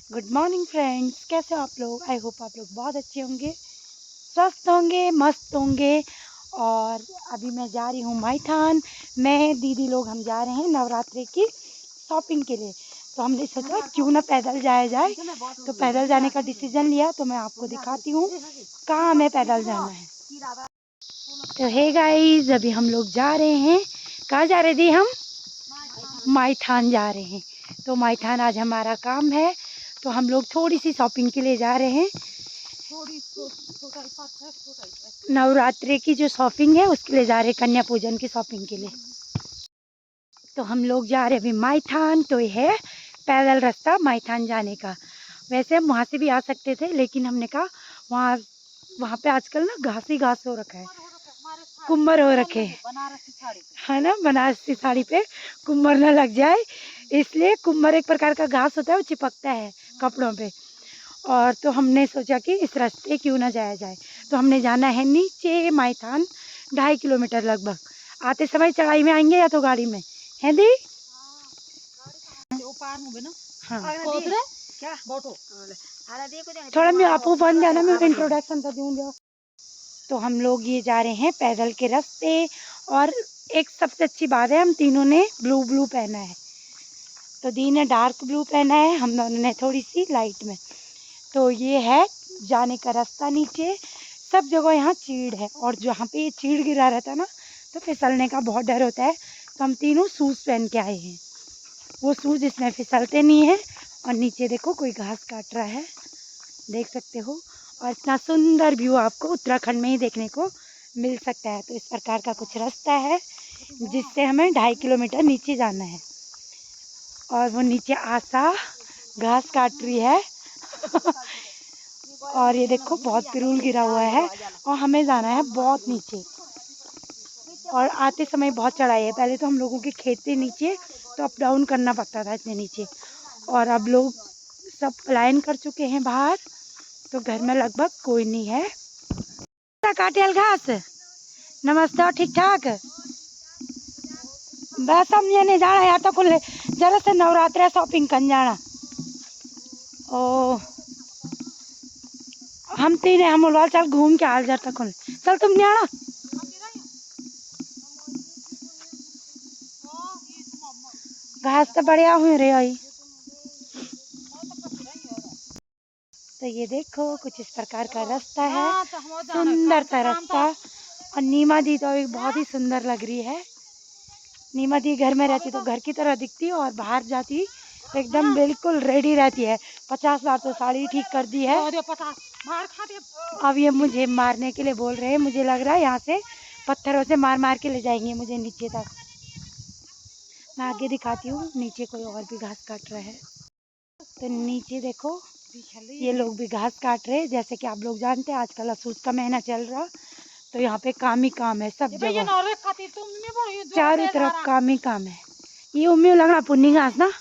Good morning friends, कैसे हो आप लोग। आई होप आप लोग बहुत अच्छे होंगे, स्वस्थ होंगे, मस्त होंगे। और अभी मैं जा रही हूँ मायथान। मैं दीदी लोग हम जा रहे हैं नवरात्रि की शॉपिंग के लिए। तो हमने सोचा क्यों ना पैदल जाया जाए, तो पैदल जाने का डिसीजन लिया। तो मैं आपको दिखाती हूँ कहाँ हमें पैदल जाना है। तो हे गाइस, अभी हम लोग जा रहे हैं। कहाँ जा रहे दी हम? मायथान जा रहे हैं। तो मायथान आज हमारा काम है, तो हम लोग थोड़ी सी शॉपिंग के लिए जा रहे हैं। नवरात्रि की जो शॉपिंग है उसके लिए जा रहे हैं, कन्या पूजन की शॉपिंग के लिए। तो हम लोग जा रहे हैं अभी मायथान। तो ये है पैदल रास्ता मायथान जाने का। वैसे हम वहाँ से भी आ सकते थे, लेकिन हमने कहा वहाँ पे आजकल ना घास ही घास हो रखा है, कुम्मर हो रखे है ना। बनारसी साड़ी पे कुम्मर ना लग जाए, इसलिए कुम्मर एक प्रकार का घास होता है, वो चिपकता है कपड़ों पे। और तो हमने सोचा कि इस रास्ते क्यों ना जाया जाए। तो हमने जाना है नीचे मायथान, 2.5 किलोमीटर लगभग। आते समय चढ़ाई में आएंगे या तो गाड़ी में, है दी? हाँ। थोड़ा मैं आपको बन जाना, मैं इंट्रोडक्शन तो दूंगा। तो हम लोग ये जा रहे हैं पैदल के रास्ते। और एक सबसे अच्छी बात है, हम तीनों ने ब्लू ब्लू पहना है। तो दी ने डार्क ब्लू पहना है, हम दोनों ने थोड़ी सी लाइट में। तो ये है जाने का रास्ता। नीचे सब जगह यहाँ चीड़ है, और जहाँ पे ये चीड़ गिरा रहता है ना, तो फिसलने का बहुत डर होता है। तो हम तीनों शूज़ पहन के आए हैं, वो शूज़ इसमें फिसलते नहीं है। और नीचे देखो कोई घास काट रहा है, देख सकते हो। और इतना सुंदर व्यू आपको उत्तराखंड में ही देखने को मिल सकता है। तो इस प्रकार का कुछ रास्ता है जिससे हमें 2.5 किलोमीटर नीचे जाना है। और वो नीचे आशा घास काट रही है और ये देखो बहुत पिरूल गिरा हुआ है, और हमें जाना है बहुत नीचे। और आते समय बहुत चढ़ाई है। पहले तो हम लोगों के खेत थे नीचे, तो अप डाउन करना पड़ता था इतने नीचे। और अब लोग सब पलायन कर चुके हैं बाहर, तो घर में लगभग कोई नहीं है। काटियल घास नमस्ते, और ठीक ठाक। बस हम ये नहीं जाना यार, तो खुले जरा से नवरात्रि शॉपिंग कर जाना। ओ हम तीन हम बोल चल घूम के आ जाता खुल। चल तुम नहीं आना। घास तो बढ़िया हुई रे आई। तो ये देखो कुछ इस प्रकार का रास्ता है, सुंदर सा रास्ता। और नीमा दी तो अभी बहुत ही सुंदर लग रही है। नीमा दी घर में रहती तो घर की तरह दिखती, और बाहर जाती तो एकदम बिल्कुल रेडी रहती है। 50 बार तो साड़ी ठीक कर दी है। अब ये मुझे मारने के लिए बोल रहे हैं, मुझे लग रहा है यहाँ से पत्थरों से मार मार के ले जाएंगे मुझे नीचे तक। मैं आगे दिखाती हूँ, नीचे कोई और भी घास काट रहा है। तो नीचे देखो ये लोग भी घास काट रहे हैं। जैसे कि आप लोग जानते हैं आजकल असूस का महीना चल रहा, तो यहाँ पे काम ही काम है सब जगह, चारों तरफ काम ही काम है। ये उम्मीद लगना पुन्नी घास ना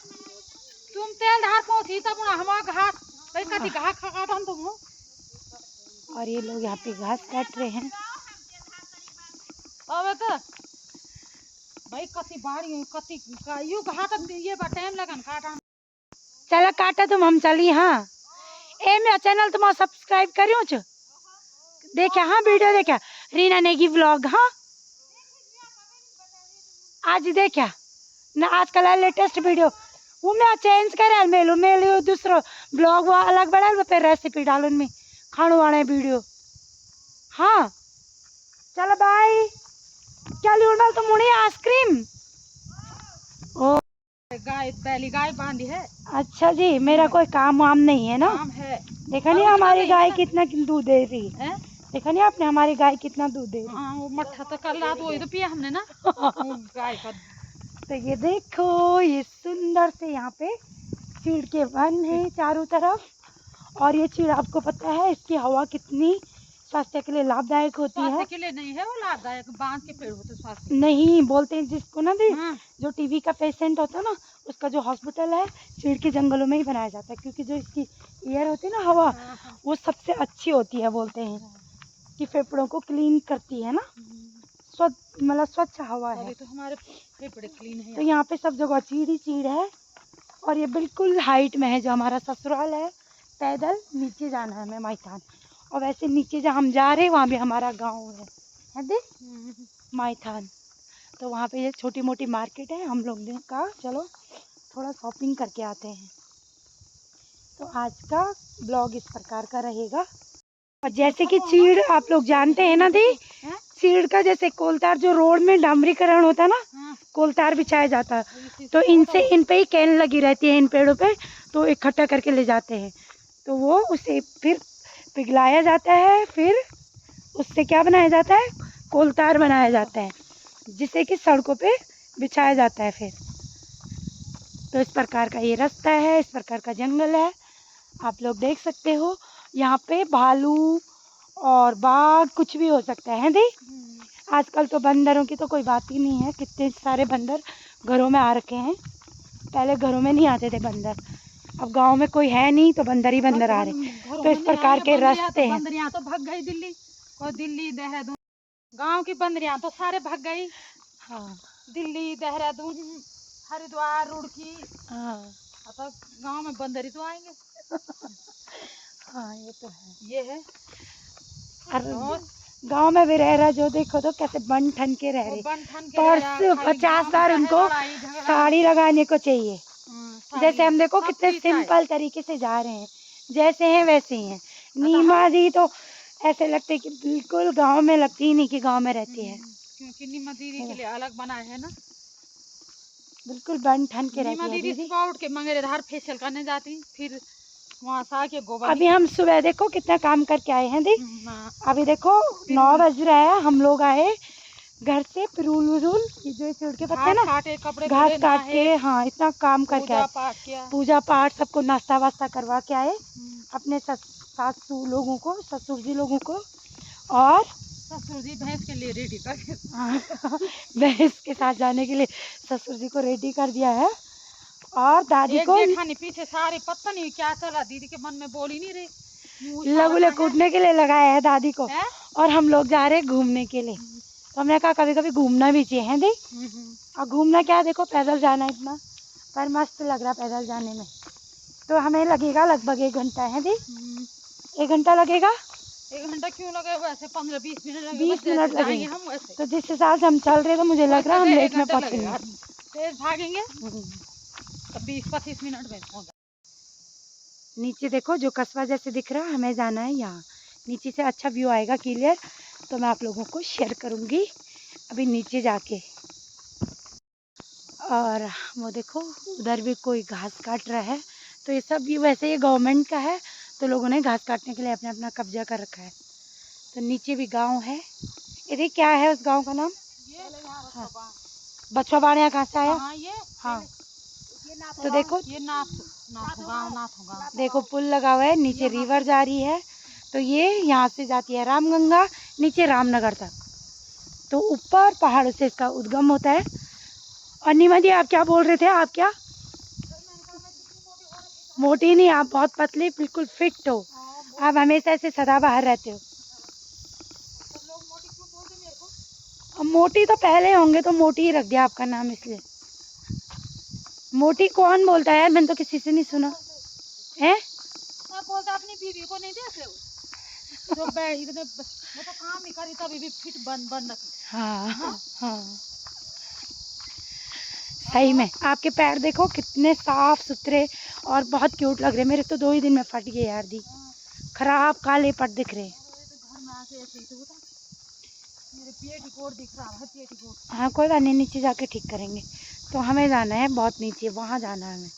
तुम तेल धार पोथी तब हम घास तुम। और ये लोग यहाँ पे घास काट रहे हैं। भाई कति बाड़ी कति यू घाट ये टाइम लगन काटा। चलो काटा तुम, हम चलिए। हाँ ए मेरा चैनल तुम सब्सक्राइब करियो छ, देखा हाँ वीडियो देखा रीना नेगी व्लॉग। हाँ आज देखा ना, आजकल लेटेस्ट वीडियो वो मैं चेंज कर मेलू दूसरो ब्लॉग वो अलग बढ़ा, फिर रेसिपी डालो में खाने वाले वीडियो। हाँ चलो बाय। क्या लियो तुम मुड़ी आइसक्रीम? ओ गाय पहली गाय बांधी है। अच्छा जी, मेरा कोई काम वाम नहीं है ना। काम है। देखा नहीं हमारी गाय कितना दूध दे रही है? देखा नहीं आपने हमारी गाय कितना दूध दे रही? हाँ वो मट्ठा तो कल रात वही तो पिया हमने ना गाय का। तो ये देखो ये सुंदर से यहाँ पे चीड़ के वन है चारों तरफ। और ये चीड़ आपको पता है इसकी हवा कितनी स्वास्थ्य के लिए लाभदायक होती है? स्वास्थ्य के लिए नहीं है वो लाभदायक, बांस के पेड़ होते स्वास्थ्य नहीं बोलते हैं जिसको ना दी। जो टीबी का पेशेंट होता है ना, उसका जो हॉस्पिटल है चीड़ के जंगलों में ही बनाया जाता है, क्योंकि जो इसकी एयर होती है ना हवा, वो सबसे अच्छी होती है। बोलते हैं कि फेफड़ों को क्लीन करती है ना, स्वच्छ मतलब स्वच्छ हवा है। तो हमारे फेफड़े क्लीन है। तो यहाँ पे सब जगह चीड़ ही चीड़ है। और ये बिल्कुल हाइट में है जो हमारा ससुराल है। पैदल नीचे जाना है हमें माइथान, और वैसे नीचे जहाँ हम जा रहे हैं वहाँ भी हमारा गांव है दे माइथान। तो वहाँ पे ये छोटी मोटी मार्केट है, हम लोग ने कहा चलो थोड़ा शॉपिंग करके आते हैं। तो आज का ब्लॉग इस प्रकार का रहेगा। और जैसे कि चीड़ आप लोग जानते हैं ना दी, चीड़ का जैसे कोलतार जो रोड में डामरीकरण होता है ना, कोलतार बिछाया जाता है, तो इनसे इन पे ही कैन लगी रहती है इन पेड़ों पे, तो इकट्ठा करके ले जाते हैं। तो वो उसे फिर पिघलाया जाता है, फिर उससे क्या बनाया जाता है, कोलतार बनाया जाता है, जिसे कि सड़कों पे बिछाया जाता है फिर। तो इस प्रकार का ये रास्ता है, इस प्रकार का जंगल है, आप लोग देख सकते हो। यहाँ पे भालू और बाघ कुछ भी हो सकता है दी। आजकल तो बंदरों की तो कोई बात ही नहीं है, कितने सारे बंदर घरों में आ रखे हैं। पहले घरों में नहीं आते थे बंदर, अब गांव में कोई है नहीं तो बंदर ही बंदर आ रहे। तो इस प्रकार के रास्ते हैं। बंदरियां तो भाग गई दिल्ली, और दिल्ली देहरादून, गांव की बंदरियां तो सारे भाग गई। हाँ, दिल्ली देहरादून हरिद्वार रुड़की। हाँ, अब गांव में बंदर ही तो आएंगे। हाँ, ये तो है। ये है और गांव में भी रह रहा, जो देखो तो कैसे बन ठन के रह रहे। पर 50 बार उनको साड़ी लगाने को चाहिए। जैसे हम देखो कितने सिंपल तरीके से जा रहे हैं, जैसे हैं वैसे ही हैं। नीमा दी तो ऐसे लगते कि बिल्कुल गांव में लगती ही नहीं कि गांव में रहती है, क्योंकि नीमा दीदी के लिए अलग बना है ना, बिल्कुल बन ठन के रहती नीमा है दीदी। दीदी सुबह उठ के मंगेरधार फेशियल करने जाती, फिर वहाँ से आके गोबर। अभी हम सुबह देखो कितना काम करके आए हैं दी। अभी देखो 9 बज रहा है, हम लोग आए घर से पिरूल विरूल ये जो चीड़ के पत्ते ना, घास काट के, हाँ इतना काम करके आए, पूजा पाठ सबको नाश्ता वास्ता करवा के आए अपने सासू लोगों को, ससुर जी लोगों को। और ससुर जी भैंस के लिए रेडी करके भैंस के साथ जाने के लिए ससुर जी को रेडी कर दिया है। और दादी को जेठानी पीछे सारे पता नहीं क्या चला, दीदी के मन में बोल ही नहीं रही, लगुले कूटने के लिए लगाया है दादी को। और हम लोग जा रहे हैं घूमने के लिए, तो हमने कहा कभी कभी घूमना भी चाहिए है दी। और घूमना क्या, देखो पैदल जाना इतना, पर मस्त लग रहा पैदल जाने में। तो हमें लगेगा लगभग 1 घंटा है दी, 1 घंटा लगेगा। 1 घंटा क्यों लगे, वैसे 15-20 मिनट लगे, 20 मिनट लगेंगे हम वैसे। तो जिस हिसाब से हम चल रहे हैं तो मुझे लग रहा है हम लेट में पहुँचेंगे, तेज भागेंगे तो 20-25 मिनट में पहुँच। नीचे देखो जो कस्बा जैसे दिख रहा है, हमें जाना है यहाँ। नीचे से अच्छा व्यू आएगा क्लियर, तो मैं आप लोगों को शेयर करूँगी अभी नीचे जाके। और वो देखो उधर भी कोई घास काट रहा है, तो ये सब भी वैसे ये गवर्नमेंट का है, तो लोगों ने घास काटने के लिए अपना अपना कब्जा कर रखा है। तो नीचे भी गांव है, ये क्या है उस गांव का नाम? हाँ, बछवा बाण यहाँ कहाँ से आया? हाँ, तो देखो ये नाथ देखो पुल लगा हुआ है, नीचे रिवर जा रही है, तो ये यहाँ से जाती है रामगंगा, नीचे रामनगर तक। तो ऊपर पहाड़ों से इसका उद्गम होता है। और नीमा जी आप क्या बोल रहे थे, आप क्या? मोटी नहीं, आप बहुत पतली बिल्कुल फिट हो, आप हमेशा ऐसे सदाबहार रहते हो। अब मोटी तो पहले होंगे तो मोटी ही रख दिया आपका नाम, इसलिए। मोटी कौन बोलता है, मैंने तो किसी से नहीं सुना है। बोलता अपनी बीवी को नहीं देख रहे जो इतने वो तो काम ही करी तभी भी फिट बन रखी। हाँ, हाँ सही में आपके पैर देखो कितने साफ सुथरे और बहुत क्यूट लग रहे। मेरे तो 2 ही दिन में फट गए यार दी, खराब काले पट दिख रहे। घर में आके ऐसे ही तो होता, मेरे पेटीकोट दिख रहा है, पेटीकोट। हाँ कोई बात नहीं, नीचे जाके ठीक करेंगे। तो हमें जाना है बहुत नीचे, वहाँ जाना है हमें।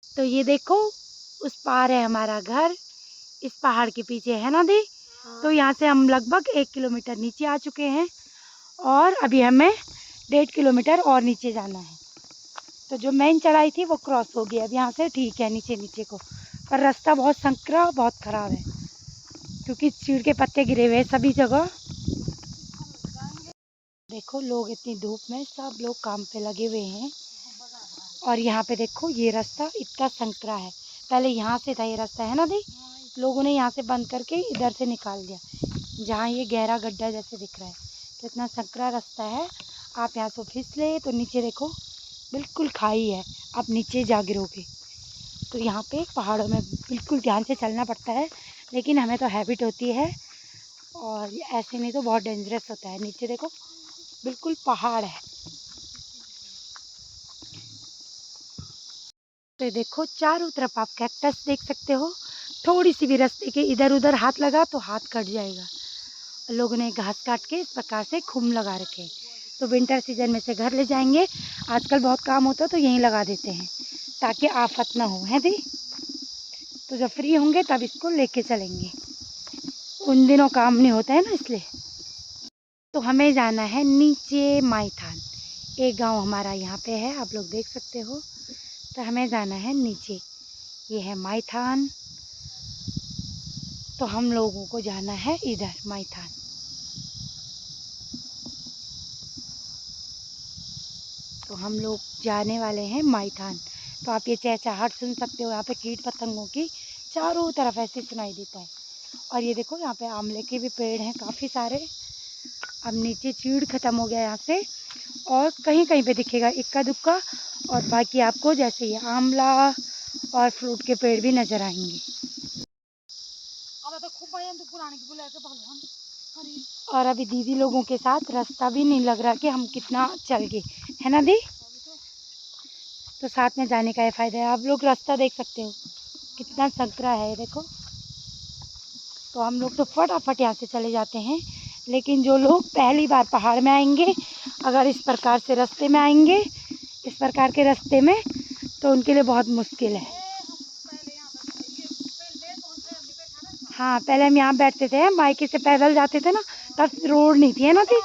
तो ये देखो उस पार है हमारा घर, इस पहाड़ के पीछे है ना दी। तो यहाँ से हम लगभग 1 किलोमीटर नीचे आ चुके हैं, और अभी हमें 1.5 किलोमीटर और नीचे जाना है। तो जो मेन चढ़ाई थी वो क्रॉस हो गई, अब यहाँ से ठीक है नीचे नीचे को। पर रास्ता बहुत संकरा, बहुत ख़राब है, क्योंकि चीड़ के पत्ते गिरे हुए हैं सभी जगह। देखो लोग इतनी धूप में सब लोग काम पे लगे हुए हैं। और यहाँ पे देखो ये रास्ता इतना संकरा है, पहले यहाँ से था ये रास्ता है ना दी, लोगों ने यहाँ से बंद करके इधर से निकाल दिया, जहाँ ये गहरा गड्ढा जैसे दिख रहा है। तो इतना संकरा रास्ता है, आप यहाँ से फिसले तो नीचे देखो बिल्कुल खाई है, आप नीचे जा गिरोगे। तो यहाँ पे पहाड़ों में बिल्कुल ध्यान से चलना पड़ता है, लेकिन हमें तो हैबिट होती है, और ऐसे नहीं तो बहुत डेंजरस होता है। नीचे देखो बिल्कुल पहाड़ है। तो देखो चारों तरफ आप कैक्टस देख सकते हो। थोड़ी सी भी रास्ते के इधर उधर हाथ लगा तो हाथ कट जाएगा। लोगों ने घास काट के इस प्रकार से खुम लगा रखे हैं। तो विंटर सीजन में से घर ले जाएंगे, आजकल बहुत काम होता है तो यहीं लगा देते हैं ताकि आफत ना हो, है दी। तो जब फ्री होंगे तब इसको लेके चलेंगे, उन दिनों काम नहीं होता है ना, इसलिए। तो हमें जाना है नीचे माईथान। एक गांव हमारा यहाँ पे है, आप लोग देख सकते हो। तो हमें जाना है नीचे, ये है माईथान। तो हम लोगों को जाना है इधर माईथान। तो हम लोग जाने वाले हैं माईथान। तो आप ये चहचहाहट सुन सकते हो, यहाँ पे कीट पतंगों की चारों तरफ ऐसे सुनाई देता है। और ये देखो यहाँ पे आंवले के भी पेड़ हैं काफ़ी सारे। अब नीचे चीड़ ख़त्म हो गया यहाँ से, और कहीं कहीं पे दिखेगा इक्का दुक्का, और बाकी आपको जैसे ये आंवला और फ्रूट के पेड़ भी नज़र आएंगे। और अभी दीदी लोगों के साथ रास्ता भी नहीं लग रहा कि हम कितना चल गए, है ना दी। तो साथ में जाने का ये फ़ायदा है। आप लोग रास्ता देख सकते हो कितना संकरा है, देखो। तो हम लोग तो फटाफट यहाँ से चले जाते हैं, लेकिन जो लोग पहली बार पहाड़ में आएंगे, अगर इस प्रकार से रास्ते में आएंगे, इस प्रकार के रास्ते में, तो उनके लिए बहुत मुश्किल है। हाँ, पहले हम यहाँ बैठते थे, मायके से पैदल जाते थे ना, तब रोड नहीं थी, है ना थी।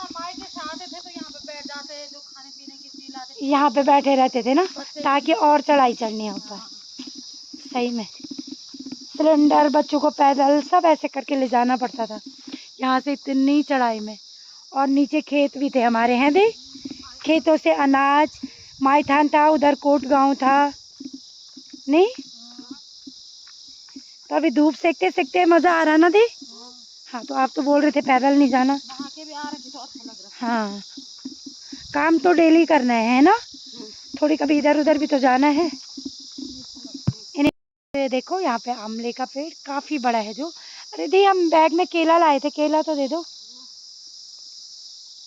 यहाँ पे बैठे रहते थे ना, ताकि और चढ़ाई चढ़नी हो पाए। सही में सिलेंडर, बच्चों को पैदल सब ऐसे करके ले जाना पड़ता था यहाँ से इतनी चढ़ाई में। और नीचे खेत भी थे हमारे, हैं दे, खेतों से अनाज, माईथान था, उधर कोट गांव था नहीं। तो अभी धूप सेकते सेकते मज़ा आ रहा ना दे। हाँ, तो आप तो बोल रहे थे पैदल नहीं जाना। हाँ, काम तो डेली करना है ना, थोड़ी कभी इधर उधर भी तो जाना है। इन्हें देखो यहाँ पे आमले का पेड़ काफ़ी बड़ा है जो। अरे दी, हम बैग में केला लाए थे, केला तो दे दो।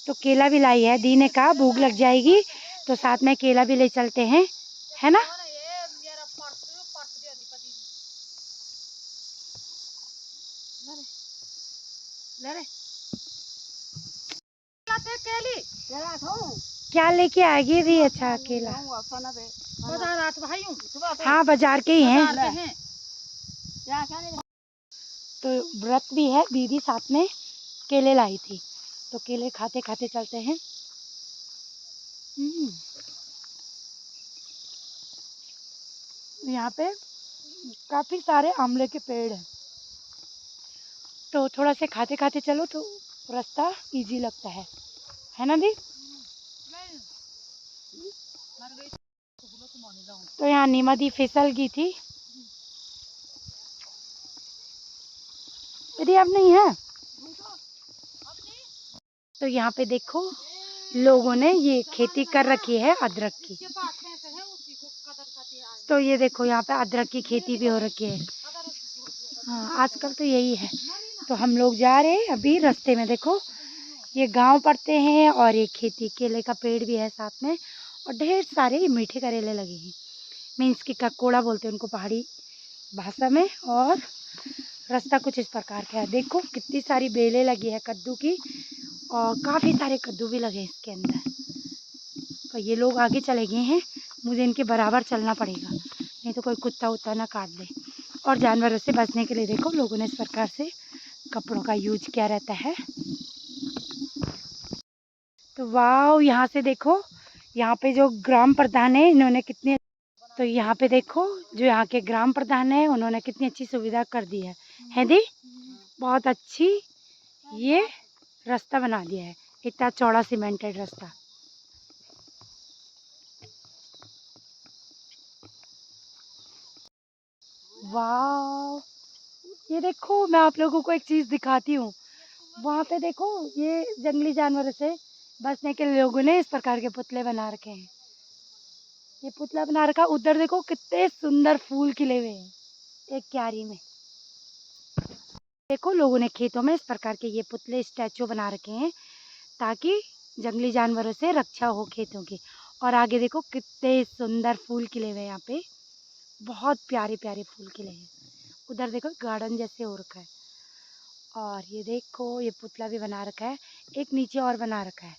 तो केला भी लाई है, दी ने कहा भूख लग जाएगी तो साथ में केला भी ले चलते हैं, है ना। क्या लेके आएगी दी? अच्छा केला, हाँ बाजार के ही हैं। तो व्रत भी है, दीदी साथ में केले लाई थी, तो केले खाते खाते चलते हैं। यहाँ पे काफ़ी सारे आंवले के पेड़ हैं, तो थोड़ा से खाते खाते चलो तो रास्ता इजी लगता है ना दी। तो यहाँ नीमा दी फिसल गई थी, यदि अब नहीं है। तो यहाँ पे देखो लोगों ने ये खेती कर रखी है अदरक की। तो ये देखो यहाँ पे अदरक की खेती भी हो रखी है। हाँ, आजकल तो यही है। तो हम लोग जा रहे हैं अभी रास्ते में, देखो ये गांव पड़ते हैं, और एक खेती, केले का पेड़ भी है साथ में, और ढेर सारे मीठे करेले लगे हैं। मीन्स की ककोड़ा बोलते हैं उनको पहाड़ी भाषा में। और रास्ता कुछ इस प्रकार का है, देखो कितनी सारी बेलें लगी है कद्दू की, और काफ़ी सारे कद्दू भी लगे हैं इसके अंदर। तो ये लोग आगे चले गए हैं, मुझे इनके बराबर चलना पड़ेगा, नहीं तो कोई कुत्ता उत्ता ना काट दे। और जानवरों से बचने के लिए देखो लोगों ने इस प्रकार से कपड़ों का यूज किया रहता है। तो वाह, यहाँ से देखो, यहाँ पे जो ग्राम प्रधान है इन्होंने कितने, तो यहाँ पे देखो जो यहाँ के ग्राम प्रधान है उन्होंने कितनी अच्छी सुविधा कर दी है दी, बहुत अच्छी ये रास्ता बना दिया है, इतना चौड़ा सीमेंटेड रास्ता। वाह, ये देखो मैं आप लोगों को एक चीज़ दिखाती हूँ। वहाँ पे देखो ये जंगली जानवरों से बचने के लिए लोगों ने इस प्रकार के पुतले बना रखे हैं। ये पुतला बना रखा। उधर देखो कितने सुंदर फूल खिले हुए हैं एक क्यारी में। देखो लोगों ने खेतों में इस प्रकार के ये पुतले स्टैचू बना रखे हैं ताकि जंगली जानवरों से रक्षा हो खेतों की। और आगे देखो कितने सुंदर फूल खिले हुए हैं यहाँ पे, बहुत प्यारे प्यारे फूल खिले हैं। उधर देखो गार्डन जैसे हो रखा है। और ये देखो ये पुतला भी बना रखा है, एक नीचे और बना रखा है।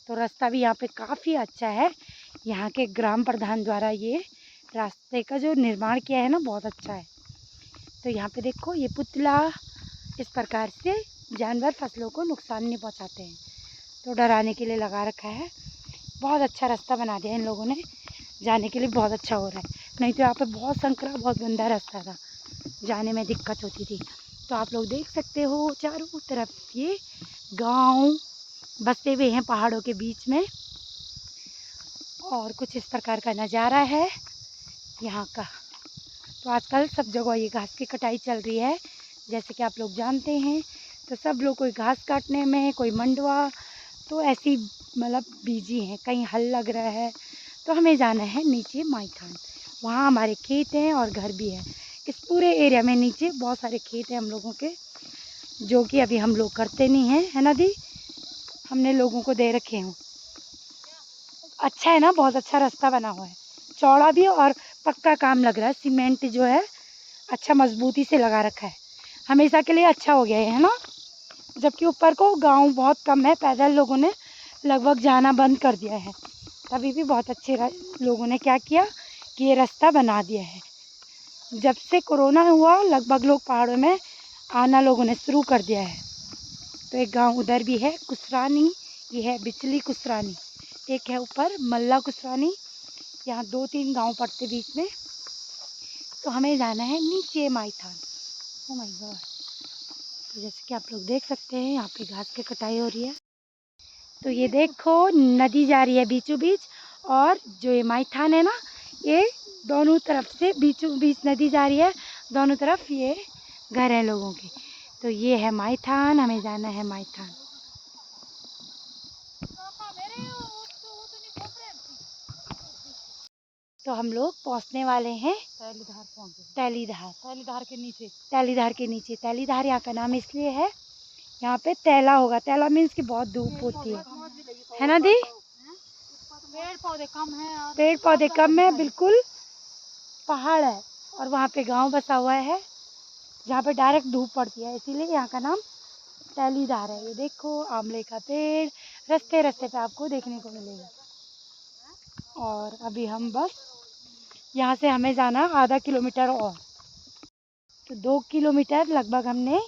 तो रास्ता भी यहाँ पे काफ़ी अच्छा है। यहाँ के ग्राम प्रधान द्वारा ये रास्ते का जो निर्माण किया है ना, बहुत अच्छा है। तो यहाँ पे देखो ये पुतला इस प्रकार से जानवर फसलों को नुकसान नहीं पहुँचाते हैं, तो डराने के लिए लगा रखा है। बहुत अच्छा रास्ता बना दिया इन लोगों ने, जाने के लिए बहुत अच्छा हो रहा है। नहीं तो यहाँ पे बहुत संकरा, बहुत गंदा रास्ता था, जाने में दिक्कत होती थी। तो आप लोग देख सकते हो चारों तरफ ये गांव बसे हुए हैं पहाड़ों के बीच में। और कुछ इस प्रकार का नज़ारा है यहाँ का। तो आजकल सब जगह ये घास की कटाई चल रही है, जैसे कि आप लोग जानते हैं। तो सब लोग कोई घास काटने में, कोई मंडवा, तो ऐसी मतलब बिजी हैं। कहीं हल लग रहा है तो हमें जाना है नीचे माईथान, वहाँ हमारे खेत हैं और घर भी है। इस पूरे एरिया में नीचे बहुत सारे खेत हैं हम लोगों के, जो कि अभी हम लोग करते नहीं हैं, है ना दी? हमने लोगों को दे रखे हैं। अच्छा है ना, बहुत अच्छा रास्ता बना हुआ है, चौड़ा भी और पक्का काम लग रहा है। सीमेंट जो है अच्छा मजबूती से लगा रखा है, हमेशा के लिए अच्छा हो गया है ना। जबकि ऊपर को गांव बहुत कम है, पैदल लोगों ने लगभग जाना बंद कर दिया है। तभी भी बहुत अच्छे लोगों ने क्या किया कि ये रास्ता बना दिया है। जब से कोरोना हुआ लगभग लोग पहाड़ों में आना लोगों ने शुरू कर दिया है। तो एक गांव उधर भी है कुसरानी, ये है बिचली कुसरानी, एक है ऊपर मल्ला कुसरानी। यहाँ 2-3 गांव पड़ते बीच में। तो हमें जाना है नीचे माईथान। Oh my God. तो जैसे कि आप लोग देख सकते हैं यहाँ पे घास की कटाई हो रही है। तो ये देखो नदी जा रही है बीचों बीच, और जो ये माईथान है ना, ये दोनों तरफ से बीचों बीच नदी जा रही है, दोनों तरफ ये घर हैं लोगों के। तो ये है माईथान, हमें जाना है माईथान। तो हम लोग पहुंचने वाले हैं तैलीधार पहुंचे। तैलीधार। तैलीधार के नीचे। तैलीधार के नीचे, तैलीधार यहाँ का नाम इसलिए है, यहाँ पे तैला होगा। तैला मीन्स कि बहुत धूप होती है ना दी? पेड़ पौधे कम है और पेड़ पौधे कम है, बिल्कुल पहाड़ है। और वहाँ पे गांव बसा हुआ है जहाँ पे डायरेक्ट धूप पड़ती है, इसीलिए यहाँ का नाम तैलीधार है। ये देखो आमले का पेड़ रास्ते रास्ते पे आपको देखने को मिलेगा। और अभी हम बस यहाँ से हमें जाना आधा किलोमीटर और, तो 2 किलोमीटर लगभग हमने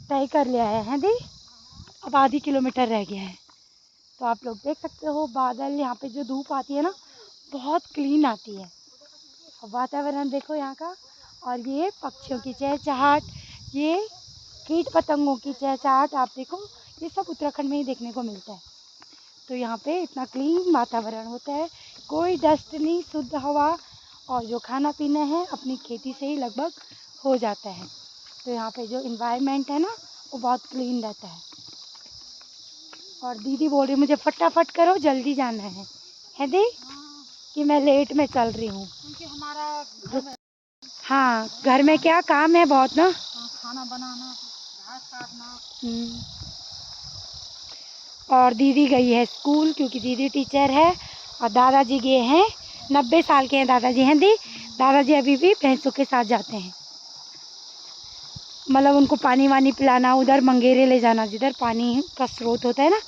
तय कर लिया है दी। अब आधी किलोमीटर रह गया है। तो आप लोग देख सकते हो बादल, यहाँ पे जो धूप आती है ना बहुत क्लीन आती है। वातावरण देखो यहाँ का, और ये पक्षियों की चहचहाट, ये कीट पतंगों की चहचहाट आप देखो, ये सब उत्तराखंड में ही देखने को मिलता है। तो यहाँ पे इतना क्लीन वातावरण होता है, कोई डस्ट नहीं, शुद्ध हवा, और जो खाना पीना है अपनी खेती से ही लगभग हो जाता है। तो यहाँ पे जो इन्वायरमेंट है ना वो बहुत क्लीन रहता है। और दीदी बोल रही मुझे फटाफट करो, जल्दी जाना है दी? कि मैं लेट में चल रही हूँ क्योंकि हमारा घर में, हाँ घर में क्या काम है बहुत ना, खाना बनाना, घास काटना। और दीदी गई है स्कूल क्योंकि दीदी टीचर है। और दादाजी गए हैं, 90 साल के हैं दादाजी हैं दी। दादाजी अभी भी भैंसों के साथ जाते हैं, मतलब उनको पानी वानी पिलाना, उधर मंगेरे ले जाना, जिधर पानी का स्रोत होता है ना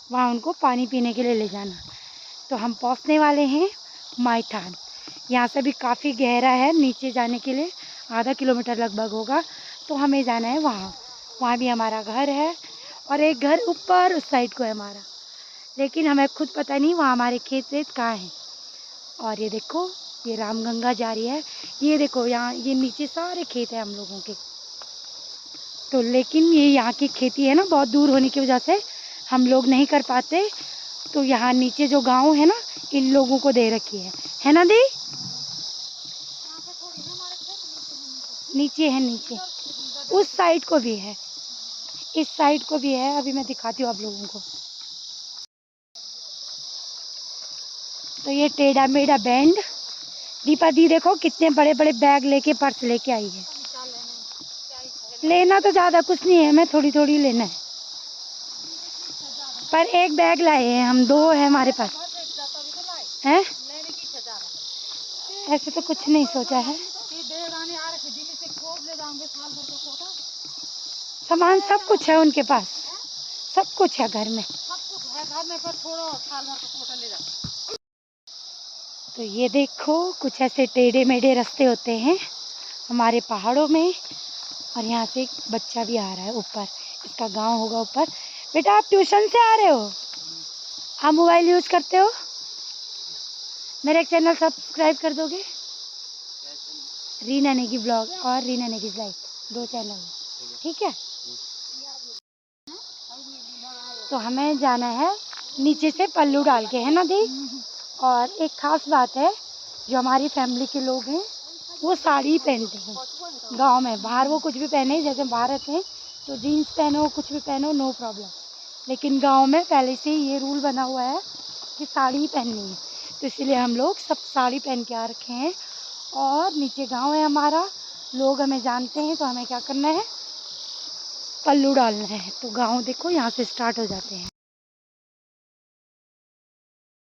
वहाँ उनको पानी पीने के लिए ले जाना। तो हम पहुँचने वाले हैं माईथान। यहाँ से भी काफ़ी गहरा है, नीचे जाने के लिए आधा किलोमीटर लगभग होगा। तो हमें जाना है वहाँ, वहाँ भी हमारा घर है, और एक घर ऊपर उस साइड को है हमारा, लेकिन हमें खुद पता नहीं वहाँ हमारे खेत वेत कहाँ हैं। और ये देखो ये रामगंगा जा रही है, ये देखो यहाँ ये नीचे सारे खेत हैं हम लोगों के। तो लेकिन ये यहाँ की खेती है ना बहुत दूर होने की वजह से हम लोग नहीं कर पाते। तो यहाँ नीचे जो गांव है ना इन लोगों को दे रखी है ना दी? नीचे है, नीचे उस साइड को भी है, इस साइड को भी है। अभी मैं दिखाती हूँ आप लोगों को। तो ये टेढ़ा मेढ़ा बैंड। दीपा दी देखो कितने बड़े बड़े बैग लेके, पर्स लेके आई है। लेना तो ज़्यादा कुछ नहीं है, हमें थोड़ी थोड़ी लेना है, पर एक बैग लाए हैं हम, 2 है हमारे पास हैं। ऐसे तो कुछ नहीं सोचा है। सामान सब कुछ है उनके पास, सब कुछ है घर में। तो ये देखो कुछ ऐसे टेढ़े मेढ़े रास्ते होते हैं हमारे पहाड़ों में। और यहाँ से एक बच्चा भी आ रहा है ऊपर, इसका गांव होगा ऊपर। बेटा आप ट्यूशन से आ रहे हो? आप मोबाइल यूज़ करते हो? मेरा एक चैनल सब्सक्राइब कर दोगे? रीना नेगी ब्लॉग और रीना नेगी लाइफ, 2 चैनल है, ठीक है। तो हमें जाना है नीचे से पल्लू डाल के, है ना दी। और एक ख़ास बात है, जो हमारी फैमिली के लोग हैं वो साड़ी पहनते हैं गांव में। बाहर वो कुछ भी पहने, जैसे बाहर रहते हैं तो जीन्स पहनो, कुछ भी पहनो, नो प्रॉब्लम। लेकिन गांव में पहले से ही ये रूल बना हुआ है कि साड़ी ही पहननी है। तो इसीलिए हम लोग सब साड़ी पहन के आ रखे हैं। और नीचे गांव है हमारा, लोग हमें जानते हैं, तो हमें क्या करना है, पल्लू डालना है। तो गांव देखो यहाँ से स्टार्ट हो जाते हैं।